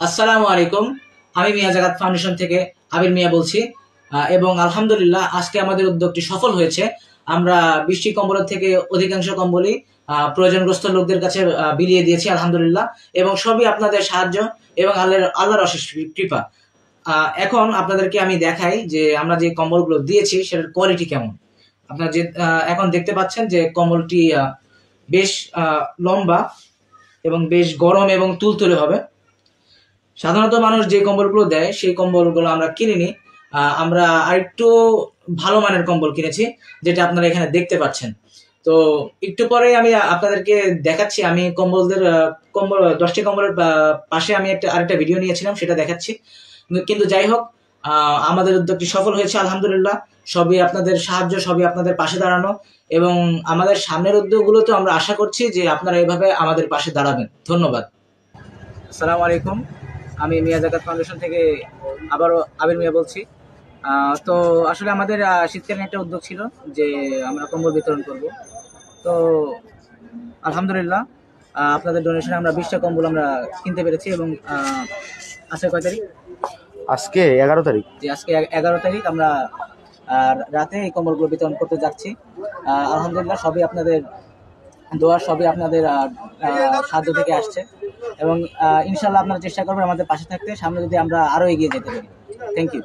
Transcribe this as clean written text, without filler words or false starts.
আসসালামু আলাইকুম। আমি মিয়া জাকাত ফাউন্ডেশন থেকে আবির মিয়া বলছি। এবং আলহামদুলিল্লাহ আজকে আমাদের উদ্যোগটি সফল হয়েছে। আমরা বৃষ্টি কম্বলের থেকে অধিকাংশ কম্বলই প্রয়োজনগ্রস্ত লোকদের কাছে বিলিয়ে দিয়েছি আলহামদুলিল্লাহ। এবং সবই আপনাদের সাহায্য এবং আল্লাহর অশেষ কৃপা। এখন আপনাদেরকে আমি দেখাই যে আমরা যে কম্বলগুলো দিয়েছি সেটার কোয়ালিটি কেমন। আপনারা যে এখন দেখতে পাচ্ছেন যে কম্বলটি বেশ লম্বা এবং বেশ গরম এবং তুলতুলে হবে। সাধারণত মানুষ যে কম্বলগুলো দেয় সেই কম্বলগুলো আমরা কিনিনি। আমরা আরেকটু ভালো মানের কম্বল কিনেছি, যেটা আপনারা এখানে দেখতে পাচ্ছেন। তো একটু পরে আমি আপনাদেরকে দেখাচ্ছি। আমি কম্বল 10টি কম্বলের পাশে আমি আরেকটা ভিডিও নিয়েছিলাম, সেটা দেখাচ্ছি। কিন্তু যাই হোক, আমাদের উদ্যোগটি সফল হয়েছে আলহামদুলিল্লাহ। সবই আপনাদের সাহায্য, সবই আপনাদের পাশে দাঁড়ানো। এবং আমাদের সামনের উদ্যোগগুলোতে আমরা আশা করছি যে আপনারা এভাবে আমাদের পাশে দাঁড়াবেন। ধন্যবাদ। আসসালামু আলাইকুম। আমি মিয়া জাকাত ফাউন্ডেশন থেকে আবারও আবির মিয়া বলছি। তো আসলে আমাদের শীতকালীন একটা উদ্যোগ ছিল যে আমরা কম্বল বিতরণ করব। তো আলহামদুলিল্লাহ আপনাদের ডোনেশনে আমরা 20টা কম্বল আমরা কিনতে পেরেছি। এবং আজকে কয় তারিখ? আজকে 11 তারিখ। আজকে 11 তারিখ আমরা রাতে এই কম্বলগুলো বিতরণ করতে যাচ্ছি। আলহামদুলিল্লাহ সবই আপনাদের দোয়া, সবই আপনাদের সাহায্য থেকে আসছে। এবং ইনশাল্লাহ আপনারা চেষ্টা করবেন আমাদের পাশে থাকতে, সামনে যদি আমরা আরো এগিয়ে যেতে পারি। Thank you.